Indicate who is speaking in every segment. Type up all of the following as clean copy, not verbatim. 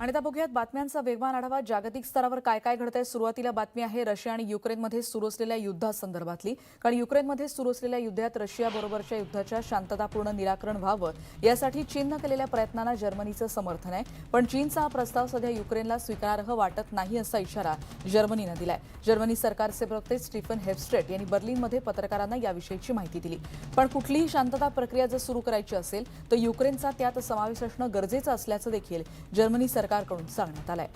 Speaker 1: आणि आता बघूयात बातम्यांचा वेगवान आढावा. जागतिक स्तरावर काय काय घडतंय. सुरुवातीला बातमी आहे रशिया आणि युक्रेनमध्ये सुरू असलेल्या युद्धासंदर्भातली. कारण युक्रेनमध्ये सुरू असलेल्या युद्धात रशियाबरोबरच्या युद्धाच्या शांततापूर्ण निराकरण व्हावं यासाठी चीननं केलेल्या प्रयत्नांना जर्मनीचं समर्थन आहे. पण चीनचा हा प्रस्ताव सध्या युक्रेनला स्वीकारार्ह वाटत नाही असा इशारा जर्मनीनं दिलाय. जर्मनी सरकारचे प्रवक्ते स्टीफन हेफस्टेट यांनी बर्लिनमध्ये पत्रकारांना याविषयीची माहिती दिली. पण कुठलीही शांतता प्रक्रिया जर सुरू करायची असेल तर युक्रेनचा त्यात समावेश असणं गरजेचं असल्याचं देखील जर्मनी सरकारकडून सांगण्यात आलंय.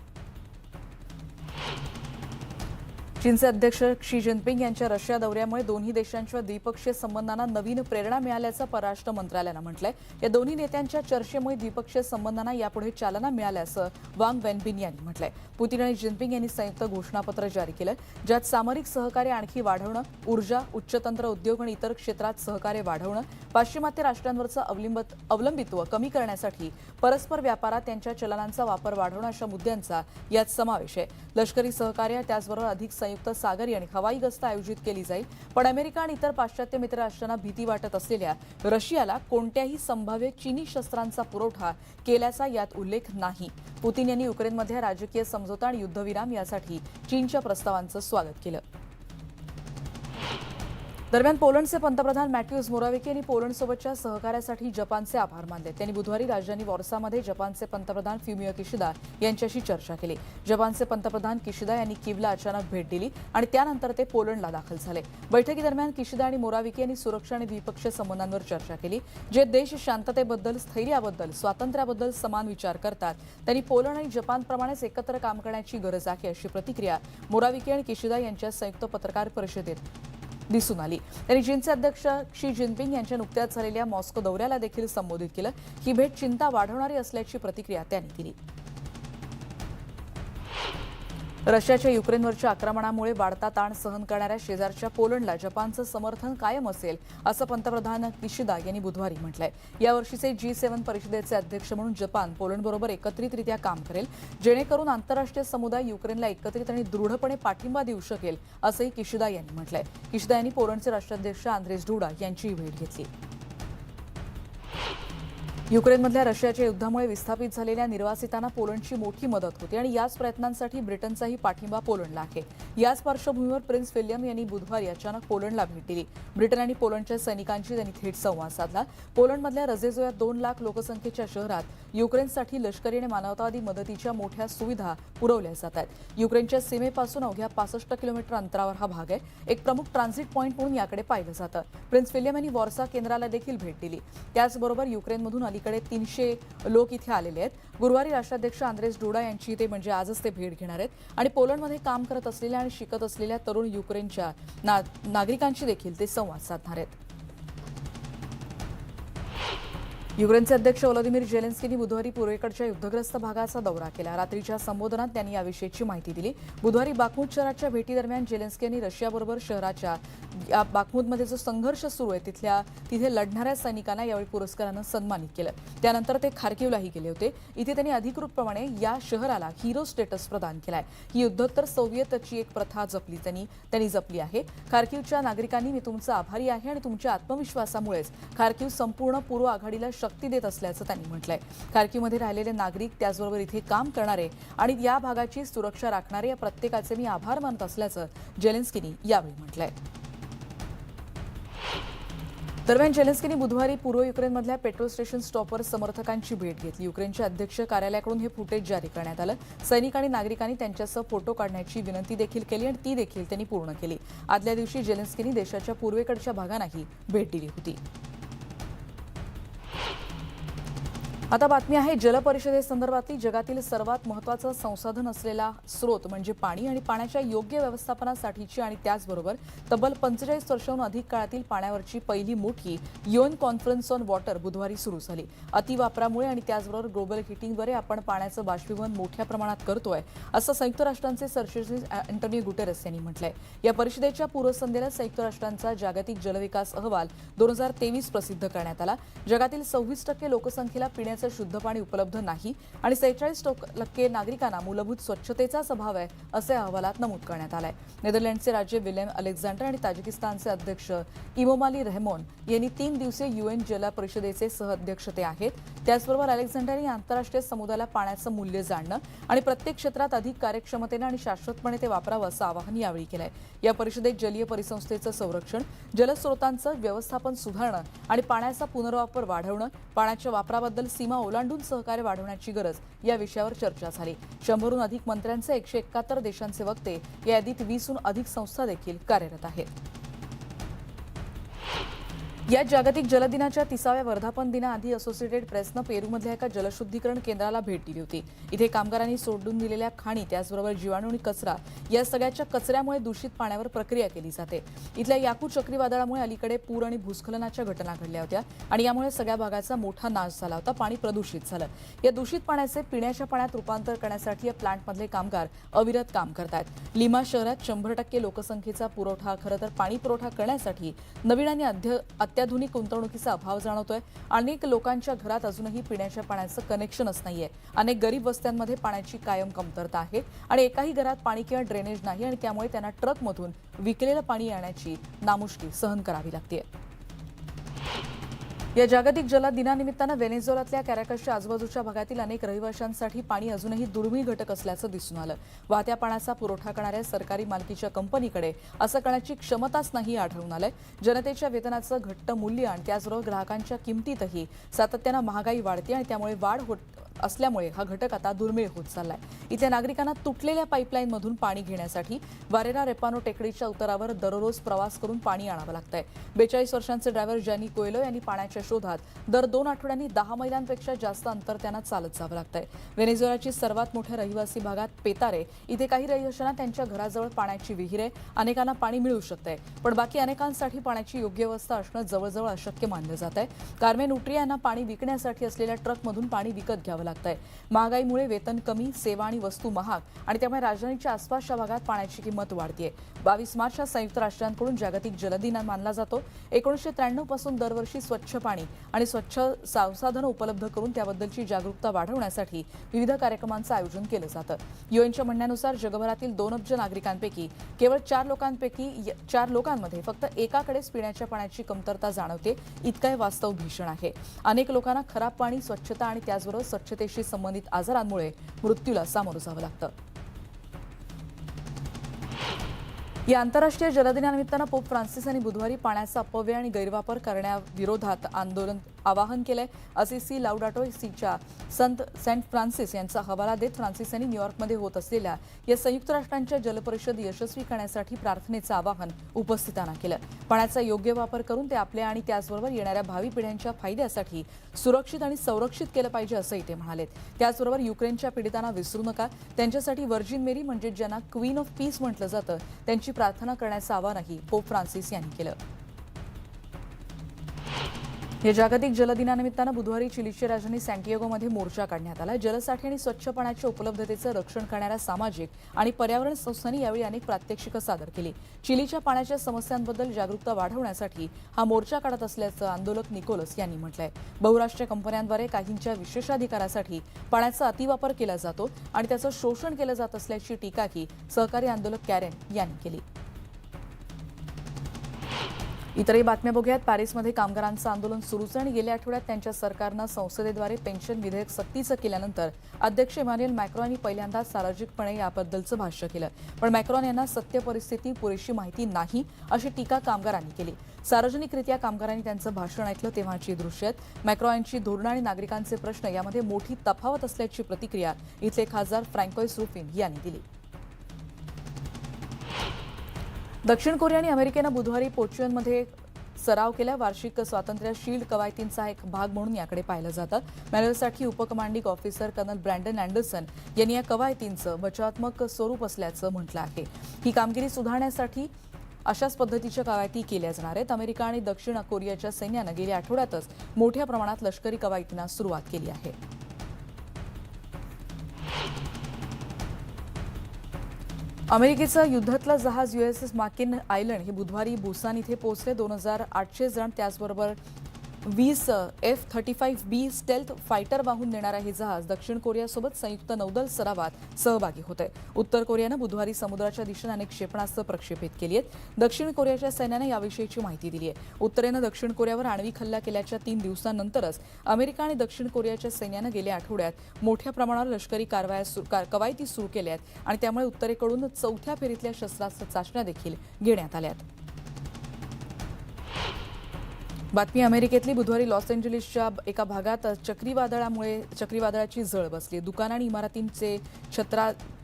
Speaker 1: चीनचे अध्यक्ष क्षी जिनपिंग यांच्या रशिया दौऱ्यामुळे दोन्ही देशांच्या द्विपक्षीय संबंधांना नवीन प्रेरणा मिळाल्याचं परराष्ट्र मंत्रालयानं म्हटलंय. या दोन्ही नेत्यांच्या चर्चेमुळे द्विपक्षीय संबंधांना यापुढे चालना मिळाल्याचं वांग वेनबिन यांनी म्हटलंय. पुतीन आणि जिनपिंग यांनी संयुक्त घोषणापत्र जारी केलं, ज्यात सामरिक सहकार्य आणखी वाढवणं, ऊर्जा, उच्चतंत्र उद्योग आणि इतर क्षेत्रात सहकार्य वाढवणं, पाश्चिमात्य राष्ट्रांवरचं अवलंबित्व कमी करण्यासाठी परस्पर व्यापारात त्यांच्या चलनांचा वापर वाढवणं अशा मुद्द्यांचा यात समावेश आहे. लष्करी सहकार्य, त्याचबरोबर अधिक संयुक्त सागरी आणि हवाई गस्त आयोजित केली जाईल. पण अमेरिका आणि इतर पाश्चात्य मित्र राष्ट्रांना भीती वाटत असलेल्या रशियाला कोणत्याही संभाव्य चीनी शस्त्रांचा पुरवठा केल्याचा यात उल्लेख नाही. पुतीन यांनी युक्रेनमध्ये राजकीय समझोता आणि युद्धविराम यासाठी चीनच्या प्रस्तावांचं स्वागत केलं. दरम्यान पोलंडचे पंतप्रधान मॅट्यूस मोराविकी यांनी पोलंडसोबतच्या सहकार्यासाठी जपानचे आभार मानले. त्यांनी बुधवारी राजधानी वॉर्सामध्ये जपानचे पंतप्रधान फ्युमियो किशिदा यांच्याशी चर्चा केली. जपानचे पंतप्रधान किशिदा यांनी कीवला अचानक भेट दिली आणि त्यानंतर ते पोलंडला दाखल झाले. बैठकीदरम्यान किशिदा आणि मोराविकी यांनी सुरक्षा आणि द्विपक्षीय संबंधांवर चर्चा केली. जे देश शांततेबद्दल, स्थैर्याबद्दल, स्वातंत्र्याबद्दल समान विचार करतात त्यांनी पोलंड आणि जपानप्रमाणेच एकत्र काम करण्याची गरज आहे, अशी प्रतिक्रिया मोराविकी आणि किशिदा यांच्या संयुक्त पत्रकार परिषदेत दिसून आली. त्यांनी चीनचे अध्यक्ष क्षी जिनपिंग यांच्या नुकत्याच झालेल्या मॉस्को दौऱ्याला देखील संबोधित केलं. ही भेट चिंता वाढवणारी असल्याची प्रतिक्रिया त्यांनी दिली. रशियाच्या युक्रेनवरच्या आक्रमणामुळे वाढता ताण सहन करणाऱ्या शेजारच्या पोलंडला जपानचं समर्थन कायम असेल, असं पंतप्रधान किशिदा यांनी बुधवारी म्हटलंय. यावर्षीचे G7 परिषदेचे अध्यक्ष म्हणून जपान पोलंडबरोबर एकत्रितरित्या काम करेल, जेणेकरून आंतरराष्ट्रीय समुदाय युक्रेनला एकत्रित आणि दृढपणे पाठिंबा देऊ शकेल, असंही किशिदा यांनी म्हटलंय. किशिदा यांनी पोलंडचे राष्ट्राध्यक्ष आंद्रेस डुडा यांचीही भेट घेतली. युक्रेनमधल्या रशियाच्या युद्धामुळे विस्थापित झालेल्या निर्वासितांना पोलंडची मोठी मदत होती आणि याच प्रयत्नांसाठी ब्रिटनचाही पाठिंबा पोलंडला आहे. याच पार्श्वभूमीवर प्रिन्स विल्यम यांनी बुधवारी अचानक पोलंडला भेट दिली. ब्रिटन आणि पोलंडच्या सैनिकांशी त्यांनी थेट संवाद साधला. पोलंडमधल्या रजेजो या 2 लाख लोकसंख्येच्या शहरात युक्रेनसाठी लष्करी आणि मानवतावादी मदतीच्या मोठ्या सुविधा पुरवल्या जात आहेत. युक्रेनच्या सीमेपासून अवघ्या 65 किलोमीटर अंतरावर हा भाग आहे. एक प्रमुख ट्रान्झिट पॉईंट म्हणून याकडे पाहिलं जातं. प्रिन्स विल्यम यांनी वॉर्सा केंद्राला देखील भेट दिली. त्याचबरोबर युक्रेनमधून अलीकडे 300 लोक इथे आलेले आहेत. गुरुवारी राष्ट्राध्यक्ष आंद्रेस डुडा यांची ते म्हणजे आजच ते भेट घेणार आहेत आणि पोलंडमध्ये काम करत असलेल्या आणि शिकत असलेल्या तरुण युक्रेनच्या नागरिकांशी देखील ते संवाद साधणार आहेत. युक्रेनचे अध्यक्ष व्लादिमीर झेलेन्स्कींनी बुधवारी पूर्वेकडच्या युद्धग्रस्त भागाचा दौरा केला. रात्रीच्या संबोधनात त्यांनी याविषयीची माहिती दिली. बुधवारी बाखमूत शहराच्या भेटीदरम्यान झेलेन्स्की यांनी रशियाबरोबर शहराच्या बाखमूतमध्ये जो संघर्ष सुरू आहे तिथे लढणाऱ्या सैनिकांना यावेळी पुरस्कारानं सन्मानित केलं. त्यानंतर ते खार्किवलाही गेले होते. इथे त्यांनी अधिकृतपणे या शहराला हिरो स्टेटस प्रदान केलाय. ही युद्धोत्तर सोव्हिएतची एक प्रथा त्यांनी जपली आहे. खार्किवच्या नागरिकांनी, मी तुमचा आभारी आहे आणि तुमच्या आत्मविश्वासामुळेच खार्किव संपूर्ण पूर्व आघाडीला शक्ती देत असल्याचं त्यांनी म्हटलंय. खार्किवमध्ये राहिलेले नागरिक, त्याचबरोबर इथे काम करणारे आणि या भागाची सुरक्षा राखणारे या प्रत्येकाचे मी आभार मानत असल्याचं झेलेन्स्कींनी यावेळी म्हटलंय. दरम्यान झेलेन्स्कींनी बुधवारी पूर्व युक्रेनमधल्या पेट्रोल स्टेशन स्टॉपवर समर्थकांची भेट घेतली. युक्रेनच्या अध्यक्ष कार्यालयाकडून हे फुटेज जारी करण्यात आलं. सैनिक आणि नागरिकांनी त्यांच्यासह फोटो काढण्याची विनंती देखील केली आणि ती देखील त्यांनी पूर्ण केली. आदल्या दिवशी झेलेन्स्कींनी देशाच्या पूर्वेकडच्या भागांनाही भेट दिली होती. आता बातमी आहे जलपरिषदेसंदर्भातली. जगातील सर्वात महत्त्वाचं संसाधन असलेला स्रोत म्हणजे पाणी आणि पाण्याच्या योग्य व्यवस्थापनासाठीची आणि त्याचबरोबर तब्बल 45 वर्षांहून अधिक काळातील पाण्यावरची पहिली मोठी UN कॉन्फरन्स ऑन वॉटर बुधवारी सुरू झाली. अतिवापरामुळे आणि त्याचबरोबर ग्लोबल हिटिंगद्वारे आपण पाण्याचं बाष्पीभवन मोठ्या प्रमाणात करतोय, असं संयुक्त राष्ट्रांचे सरचिटणीस अँटोनियो गुटेरस यांनी म्हटलंय. या परिषदेच्या पूर्वसंध्येला संयुक्त राष्ट्रांचा जागतिक जलविकास अहवाल 2023 प्रसिद्ध करण्यात आला. जगातील 26% लोकसंख्येला पिण्याचं पिण्याचं शुद्ध पाणी उपलब्ध नाही आणि 46% नागरिकांना मूलभूत स्वच्छतेचाच अभाव आहे असे अहवालात नमूद करण्यात आलंय. नेदरलँडचे राज्य विलेम अलेक्झांडर आणि ताजिकिस्तानचे अध्यक्ष इमोमाली रहमोन यांनी 3 दिवसीय UN जल परिषदेचे सहअध्यक्षते आहेत. त्याचबरोबर अलेक्झांडर यांनी आंतरराष्ट्रीय समुदायाला पाण्याचं मूल्य जाणणं आणि प्रत्येक क्षेत्रात अधिक कार्यक्षमतेने आणि शाश्वतपणे ते वापरावं असं आवाहन यावेळी केलंय. या परिषदेत जलीय परिसंस्थेचं संरक्षण, जलस्रोतांचं व्यवस्थापन सुधारणं आणि पाण्याचा पुनर्वापर वाढवणं, पाण्याच्या वापराबद्दल सीमा ओलांडून सहकार्य वाढवण्याची गरज या विषयावर चर्चा झाली. 100हून अधिक मंत्र्यांचे 171 देशांचे वक्ते, या यादीत 20हून अधिक संस्था देखील कार्यरत आहेत. या जागतिक जलदिनाच्या 30व्या वर्धापन दिनाआधी असोसिएटेड प्रेसनं पेरूमधल्या एका जलशुद्धीकरण केंद्राला भेट दिली होती. इथे कामगारांनी सोडून दिलेल्या खाणी, त्याचबरोबर जीवाणू आणि कचरा या सगळ्याच्या कचऱ्यामुळे दूषित पाण्यावर प्रक्रिया केली जाते. इथल्या याकू चक्रीवादळामुळे अलीकडे पूर आणि भूस्खलनाच्या घटना घडल्या होत्या आणि यामुळे सगळ्या भागाचा मोठा नाश झाला होता. पाणी प्रदूषित झालं. या दूषित पाण्याचे पिण्याच्या पाण्यात रूपांतर करण्यासाठी या प्लांटमधले कामगार अविरत काम करतात. लिमा शहरात 100% लोकसंख्येचा पुरवठा खरं तर पाणी पुरवठा करण्यासाठी नवीन आणि अत्याधुनिक गुंतवणुकीचा अभाव जाणवतोय. अनेक लोकांच्या घरात अजूनही पिण्याच्या पाण्याचं कनेक्शनच नाहीये. अनेक गरीब वस्त्यांमध्ये पाण्याची कायम कमतरता आहे आणि एकाही घरात पाणी किंवा ड्रेनेज नाही आणि त्यामुळे त्यांना ट्रकमधून विकलेलं पाणी आणण्याची नामुष्की सहन करावी लागते. या जागतिक जल दिनानिमित्तानं व्हेनेझुएलातल्या कॅराकसच्या आजूबाजूच्या भागातील अनेक रहिवाशांसाठी पाणी अजूनही दुर्मिळ घटक असल्याचं दिसून आलं. वाहत्या पाण्याचा पुरवठा करणाऱ्या सरकारी मालकीच्या कंपनीकडे असं करण्याची क्षमताच नाही आढळून आलंय. जनतेच्या वेतनाचं घट्ट मूल्य आणि त्याचबरोबर ग्राहकांच्या किमतीतही सातत्यानं महागाई वाढते आणि त्यामुळे वाढ होत असल्यामुळे हा घटक आता दुर्मिळ होत चाललाय. इथल्या नागरिकांना तुटलेल्या पाईपलाईनमधून पाणी घेण्यासाठी वारेरा रेपानो टेकडीच्या उतारावर दररोज प्रवास करून पाणी आणावं लागतंय. 42 वर्षांचे ड्रायव्हर जॅनी कोयलो यांनी पाण्याच्या शोधात दर 2 आठवड्यांनी 10 मैलांपेक्षा जास्त अंतर त्यांना चालत जावं लागतंय. व्हेनेझुएलाची सर्वात मोठ्या रहिवासी भागात पेतारे इथे काही रहिवाशांना त्यांच्या घराजवळ पाण्याची विहीर आहे. अनेकांना पाणी मिळू शकतंय, पण बाकी अनेकांसाठी पाण्याची योग्य व्यवस्था असणं जवळजवळ अशक्य मानलं जात आहे. कार्मेन उट्रिया यांना पाणी विकण्यासाठी असलेल्या ट्रकमधून पाणी विकत घ्यावं लागतंय. महागाईमुळे वेतन कमी, सेवा आणि वस्तू महाग आणि त्यामुळे राजधानीच्या आसपासच्या भागात पाण्याची किंमत वाढतेय. 22 मार्च हा संयुक्त राष्ट्रांकडून जागतिक जलदिन मानला जातो. 1993 पासून दरवर्षी स्वच्छ पाणी आणि स्वच्छ संसाधनं उपलब्ध करून त्याबद्दलची जागरूकता वाढवण्यासाठी विविध कार्यक्रमांचं आयोजन केलं जातं. युएनच्या म्हणण्यानुसार जगभरातील 2 अब्ज नागरिकांपैकी केवळ 4 लोकांमध्ये फक्त एकाकडेच पिण्याच्या पाण्याची कमतरता जाणवते. इतकं वास्तव भीषण आहे. अनेक लोकांना खराब पाणी, स्वच्छता आणि त्याचबरोबर स्वच्छतेशी संबंधित आजारांमुळे मृत्यूला सामोरं जावं लागतं. या आंतरराष्ट्रीय जलदिनानिमित्तानं पोप फ्रान्सिस यांनी बुधवारी पाण्याचा अपव्यय आणि गैरवापर करण्याविरोधात आवाहन केलंय. असिसी लाउडाटो सीच्या संत सेंट फ्रान्सिस यांचा हवाला देत फ्रान्सिस यांनी न्यूयॉर्कमध्ये होत असलेल्या या संयुक्त राष्ट्रांच्या जलपरिषद यशस्वी करण्यासाठी प्रार्थनेचं आवाहन उपस्थितांना केलं. पाण्याचा योग्य वापर करून ते आपल्या आणि त्याचबरोबर येणाऱ्या भावी पिढ्यांच्या फायद्यासाठी सुरक्षित आणि संरक्षित केलं पाहिजे असंही ते म्हणालेत. त्याचबरोबर युक्रेनच्या पीडितांना विसरू नका. त्यांच्यासाठी व्हर्जिन मेरी म्हणजे ज्यांना क्वीन ऑफ पीस म्हटलं जातं त्यांची प्रार्थना करण्याचं आवाहनही पोप फ्रान्सिस यांनी केलं. या जागतिक जलदिनानिमित्तानं बुधवारी चिलीची राजधानी सॅन्टियागोमध्ये मोर्चा काढण्यात आला. जलसाठे आणि स्वच्छ पाण्याच्या उपलब्धतेचं रक्षण करणाऱ्या सामाजिक आणि पर्यावरण संस्थांनी यावेळी अनेक प्रात्यक्षिकं सादर केली. चिलीच्या पाण्याच्या समस्यांबद्दल जागरूकता वाढवण्यासाठी हा मोर्चा काढत असल्याचं आंदोलक निकोलस यांनी म्हटलंय. बहुराष्ट्रीय कंपन्यांद्वारे काहींच्या विशेषाधिकारासाठी पाण्याचा अतिवापर केला जातो आणि त्याचं शोषण केलं जात असल्याची टीकाही सहकारी आंदोलक कॅरेन यांनी केली. इतरही बातम्या बघूयात. पॅरिसमध्ये कामगारांचं आंदोलन सुरूच आहे आणि गेल्या आठवड्यात त्यांच्या सरकारनं संसदेद्वारे पेन्शन विधेयक सक्तीचं केल्यानंतर अध्यक्ष इमॅन्युएल मॅक्रॉन यांनी पहिल्यांदा सार्वजनिकपणे याबद्दलचं भाष्य केलं. पण मॅक्रॉन यांना सत्य परिस्थिती पुरेशी माहिती नाही अशी टीका कामगारांनी केली. सार्वजनिकरित्या कामगारांनी त्यांचं भाषण ऐकलं तेव्हाची दृश्य आहेत. मॅक्रॉन यांची धोरणं आणि नागरिकांचे प्रश्न यामध्ये मोठी तफावत असल्याची प्रतिक्रिया इथले खासदार फ्रँकोइस रुफिन यांनी दिली. दक्षिण कोरिया आणि अमेरिकेनं बुधवारी पोचुयनमध्ये सराव केला. वार्षिक स्वातंत्र्य शील्ड कवायतींचा एक भाग म्हणून याकडे पाहिलं जातं. मॅन्युअलसाठी उपकमांडिंग ऑफिसर कर्नल ब्रँडन अँडरसन यांनी या कवायतींचं बचावात्मक स्वरूप असल्याचं म्हटलं आहे. ही कामगिरी सुधारण्यासाठी अशाच पद्धतीच्या कवायती केल्या जाणार आहेत. अमेरिका आणि दक्षिण कोरियाच्या सैन्यानं गेल्या आठवड्यातच मोठ्या प्रमाणात लष्करी कवायतींना सुरुवात केली आहे. अमेरिकेचं युद्धातलं जहाज USS मार्किन आयलंड हे बुधवारी बुसान इथे पोहोचले. 2800 जण त्याचबरोबर 20 F-35B स्टेल्थ फायटर वाहून नेणारा हे जहाज दक्षिण कोरियासोबत संयुक्त नौदल सरावात सहभागी होत आहे. उत्तर कोरियानं बुधवारी समुद्राच्या दिशेने अनेक क्षेपणास्त्र प्रक्षेपित केली आहेत. दक्षिण कोरियाच्या सैन्यानं याविषयीची माहिती दिली आहे. उत्तरेनं दक्षिण कोरियावर आण्विक हल्ला केल्याच्या 3 दिवसांनंतरच अमेरिका आणि दक्षिण कोरियाच्या सैन्यानं गेल्या आठवड्यात मोठ्या प्रमाणावर लष्करी कवायती सुरू केल्या आहेत आणि त्यामुळे उत्तरेकडून चौथ्या फेरीतल्या शस्त्रास्त्र चाचण्या देखील घेण्यात आल्या आहेत. बातमी अमेरिकेतली. बुधवारी लॉस एंजलिसच्या एका भागात चक्रीवादळाची झळ बसली. दुकान आणि इमारतींचे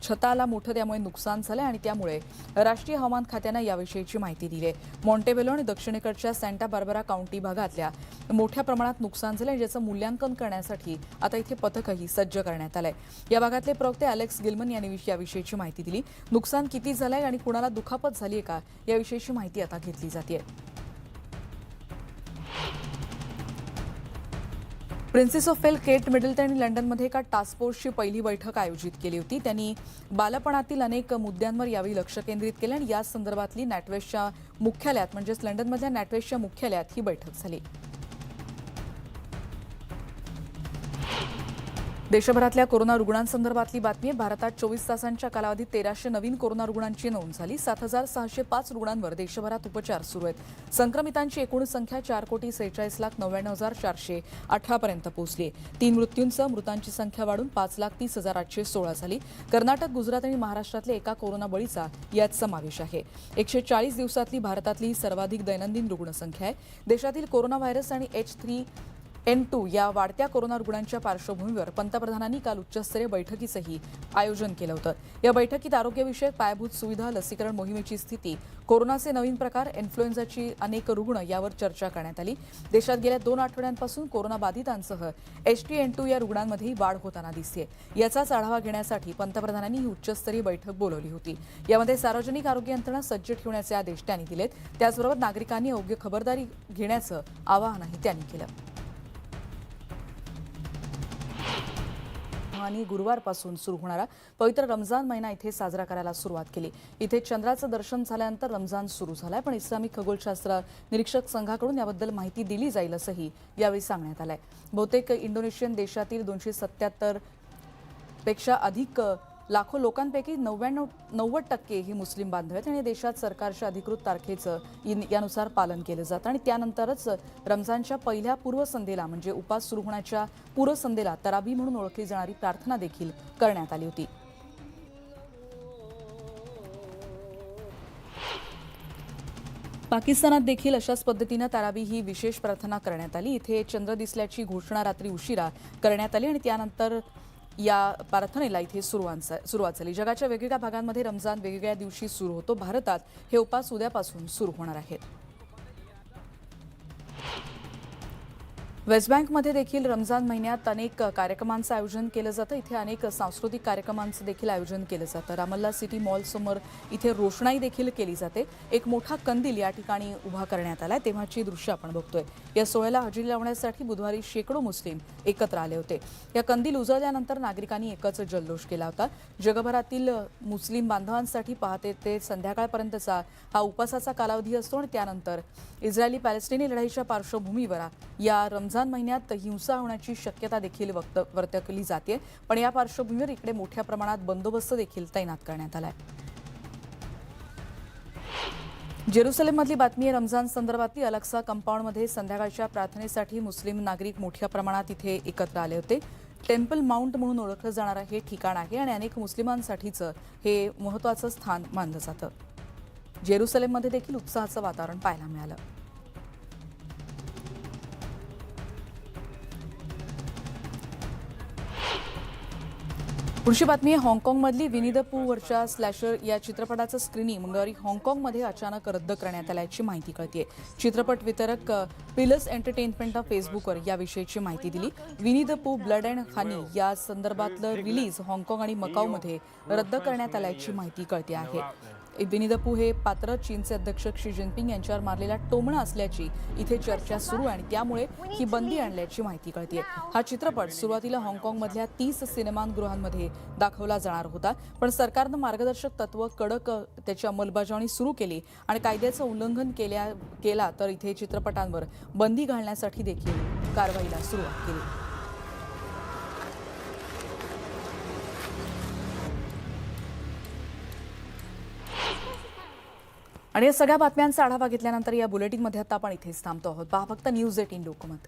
Speaker 1: छताला मोठं त्यामुळे नुकसान झालं आणि त्यामुळे राष्ट्रीय हवामान खात्यानं याविषयीची माहिती दिली आहे. मॉन्टेबेलो आणि दक्षिणेकडच्या सँटा बार्बरा काउंटी भागातल्या मोठ्या प्रमाणात नुकसान झालं, ज्याचं मूल्यांकन करण्यासाठी आता इथे पथकही सज्ज करण्यात आलंय. या भागातले प्रवक्ते अलेक्स गिलमन यांनी याविषयीची माहिती दिली. नुकसान किती झालंय आणि कुणाला दुखापत झाली आहे का याविषयीची माहिती आता घेतली जाते. Princess of Wales Kate Middleton यांनी लंडनमध्ये एका टास्क फोर्सची पहिली बैठक आयोजित केली होती. त्यांनी बालपणातील अनेक मुद्द्यांवर यावेळी लक्ष केंद्रित केलं आणि या संदर्भातली नॅटवेस्टच्या मुख्यालयात म्हणजेच लंडनमधल्या नॅटवेस्टच्या मुख्यालयात ही बैठक झाली. देशभरातल्या कोरोना रुग्णांसंदर्भातली बातमी आहे. भारतात 24 तासांच्या कालावधीत 1300 नवीन कोरोना रुग्णांची नोंद झाली. 7,605 रुग्णांवर देशभरात उपचार सुरू आहेत. संक्रमितांची एकूण संख्या 4,46,49,418 पर्यंत पोहोचली. 3 मृत्यूंची संख्या वाढून 5,30,816 झाली. कर्नाटक, गुजरात आणि महाराष्ट्रातल्या एका कोरोना बळीचा यात समावेश आहे. 140 दिवसातली भारतातली सर्वाधिक दैनंदिन रुग्णसंख्या आहे. देशातील कोरोना व्हायरस आणि H3N2 या वाढत्या कोरोना रुग्णांच्या पार्श्वभूमीवर पंतप्रधानांनी काल उच्चस्तरीय बैठकीचंही आयोजन केलं होतं. या बैठकीत आरोग्यविषयक पायाभूत सुविधा, लसीकरण मोहिमेची स्थिती, कोरोनाचे नवीन प्रकार, इन्फ्लुएन्झाची अनेक रुग्ण यावर चर्चा करण्यात आली. देशात गेल्या 2 आठवड्यांपासून कोरोना बाधितांसह H3N2 या रुग्णांमध्येही वाढ होताना दिसते. याचाच आढावा घेण्यासाठी पंतप्रधानांनी ही उच्चस्तरीय बैठक बोलावली होती. यामध्ये सार्वजनिक आरोग्य यंत्रणा सज्ज ठेवण्याचे आदेश त्यांनी दिलेत. त्याचबरोबर नागरिकांनी योग्य खबरदारी घेण्याचं आवाहनही त्यांनी केलं. आणि गुरुवारपासून सुरू होणारा पवित्र रमजान महिना इथे साजरा करायला सुरुवात केली. इथे चंद्राचं दर्शन झाल्यानंतर रमजान सुरू झालाय, पण इस्लामिक खगोलशास्त्र निरीक्षक संघाकडून याबद्दल माहिती दिली जाईल असंही यावेळी सांगण्यात आलंय. बहुतेक इंडोनेशियन देशातील 277 पेक्षा अधिक लाखो लोकांपैकी 90% ही मुस्लिम बांधव आहेत आणि देशात सरकारच्या अधिकृत तारखेचं यानुसार पालन केलं जातं आणि त्यानंतरच रमजानच्या पहिल्या पूर्वसंध्येला म्हणजे उपास सुरू होण्याच्या पूर्वसंध्येला तराबी म्हणून ओळखली जाणारी प्रार्थना देखील करण्यात आली होती. पाकिस्तानात देखील अशाच पद्धतीनं तराबी ही विशेष प्रार्थना करण्यात आली. इथे चंद्र दिसल्याची घोषणा रात्री उशिरा करण्यात आली आणि त्यानंतर या प्रार्थनेला इथे सुरुवात झाली. जगाच्या वेगवेगळ्या भागांमध्ये रमजान वेगवेगळ्या दिवशी सुरू होतो. भारतात हे उपास उद्यापासून सुरू होणार आहेत. वेस्ट बँकमध्ये देखील रमजान महिन्यात अनेक कार्यक्रमांचं आयोजन केलं जातं. इथे अनेक सांस्कृतिक कार्यक्रमांचं देखील आयोजन केलं जातं. रामल्ला सिटी मॉल समोर इथे रोषणाई देखील केली जाते. एक मोठा कंदील या ठिकाणी उभा करण्यात आलाय. तेव्हाची दृश्य आपण बघतोय. या सोहळ्याला हजेरी लावण्यासाठी बुधवारी शेकडो मुस्लिम एकत्र आले होते. या कंदील उजळल्यानंतर नागरिकांनी एकच जल्लोष केला होता. जगभरातील मुस्लिम बांधवांसाठी पहाटे ते संध्याकाळपर्यंतचा हा उपासाचा कालावधी असतो आणि त्यानंतर इस्रायली पॅलेस्टिनी लढाईच्या पार्श्वभूमीवर या रमजान महिन्यात हिंसा होण्याची शक्यता देखील वर्तवली जाते. पण या पार्श्वभूमीवर इकडे मोठ्या प्रमाणात बंदोबस्त देखील तैनात करण्यात आलाय. जेरुसलेममधली बातमी आहे. रमजान संदर्भातली अलक्सा कंपाऊंडमध्ये संध्याकाळच्या प्रार्थनेसाठी मुस्लिम नागरिक मोठ्या प्रमाणात इथे एकत्र आले होते. टेम्पल माउंट म्हणून ओळखलं जाणारं हे ठिकाण आहे आणि अनेक मुस्लिमांसाठीचं हे महत्त्वाचं स्थान मानलं जातं. जेरुसलेममध्ये देखील उत्साहाचं वातावरण पाहायला मिळालं. पुढची बातमी आहे हाँगकाँगमधली. विनी द पू वरच्या स्लॅशर या चित्रपटाचं स्क्रीनिंग मंगळवारी हाँगकाँगमध्ये अचानक रद्द करण्यात आल्याची माहिती कळते. चित्रपट वितरक पिलस एंटरटेनमेंटनं फेसबुकवर याविषयीची माहिती दिली. विनी द पू ब्लड अँड हनी या संदर्भातलं रिलीज हाँगकाँग आणि मकाऊमध्ये रद्द करण्यात आल्याची माहिती कळते आहे. विनी द पू हे पात्र चीनचे अध्यक्ष क्षी जिनपिंग यांच्यावर मारलेला टोमणा असल्याची इथे चर्चा सुरू आहे आणि त्यामुळे ही बंदी आणल्याची माहिती कळतेय। हा चित्रपट सुरुवातीला हाँगकाँगमधल्या 30 सिनेमागृहांमध्ये दाखवला जाणार होता, पण सरकारनं मार्गदर्शक तत्व कडक त्याची अंमलबजावणी सुरू केली आणि कायद्याचं उल्लंघन केला तर इथे चित्रपटांवर बंदी घालण्यासाठी देखील कारवाईला सुरुवात केली। आणि या सगळ्या बातम्यांचा आढावा घेतल्यानंतर या बुलेटिनमध्ये आता आपण इथेच थांबतो आहोत। पहा फक्त न्यूज 18 लोकमत।